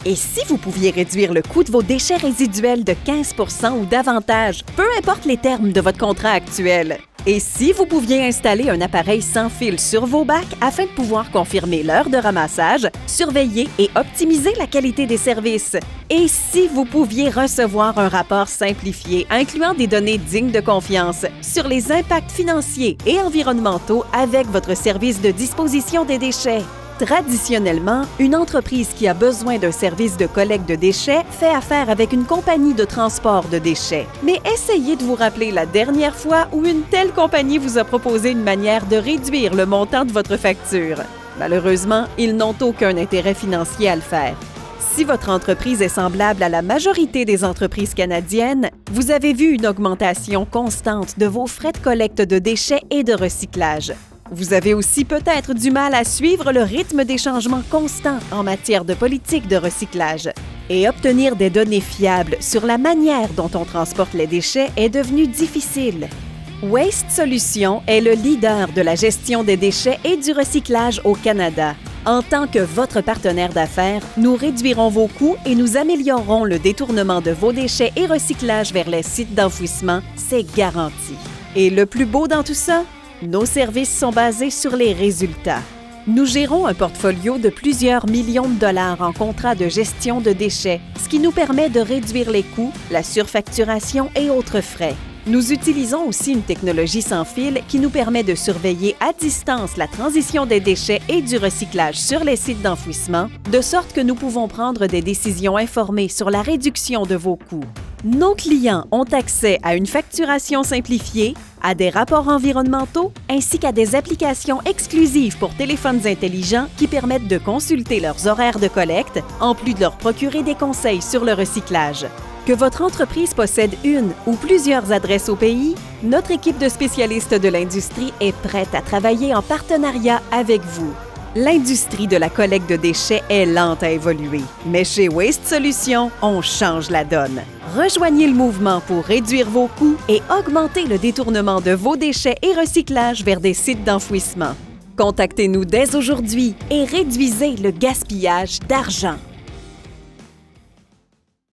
Et si vous pouviez réduire le coût de vos déchets résiduels de 15 % ou davantage, peu importe les termes de votre contrat actuel? Et si vous pouviez installer un appareil sans fil sur vos bacs afin de pouvoir confirmer l'heure de ramassage, surveiller et optimiser la qualité des services? Et si vous pouviez recevoir un rapport simplifié incluant des données dignes de confiance sur les impacts financiers et environnementaux avec votre service de disposition des déchets? Traditionnellement, une entreprise qui a besoin d'un service de collecte de déchets fait affaire avec une compagnie de transport de déchets. Mais essayez de vous rappeler la dernière fois où une telle compagnie vous a proposé une manière de réduire le montant de votre facture. Malheureusement, ils n'ont aucun intérêt financier à le faire. Si votre entreprise est semblable à la majorité des entreprises canadiennes, vous avez vu une augmentation constante de vos frais de collecte de déchets et de recyclage. Vous avez aussi peut-être du mal à suivre le rythme des changements constants en matière de politique de recyclage. Et obtenir des données fiables sur la manière dont on transporte les déchets est devenu difficile. Waste Solutions est le leader de la gestion des déchets et du recyclage au Canada. En tant que votre partenaire d'affaires, nous réduirons vos coûts et nous améliorerons le détournement de vos déchets et recyclage vers les sites d'enfouissement, c'est garanti. Et le plus beau dans tout ça? Nos services sont basés sur les résultats. Nous gérons un portfolio de plusieurs millions de dollars en contrats de gestion de déchets, ce qui nous permet de réduire les coûts, la surfacturation et autres frais. Nous utilisons aussi une technologie sans fil qui nous permet de surveiller à distance la transition des déchets et du recyclage sur les sites d'enfouissement, de sorte que nous pouvons prendre des décisions informées sur la réduction de vos coûts. Nos clients ont accès à une facturation simplifiée, à des rapports environnementaux ainsi qu'à des applications exclusives pour téléphones intelligents qui permettent de consulter leurs horaires de collecte, en plus de leur procurer des conseils sur le recyclage. Que votre entreprise possède une ou plusieurs adresses au pays, notre équipe de spécialistes de l'industrie est prête à travailler en partenariat avec vous. L'industrie de la collecte de déchets est lente à évoluer, mais chez Waste Solutions, on change la donne. Rejoignez le mouvement pour réduire vos coûts et augmenter le détournement de vos déchets et recyclage vers des sites d'enfouissement. Contactez-nous dès aujourd'hui et réduisez le gaspillage d'argent.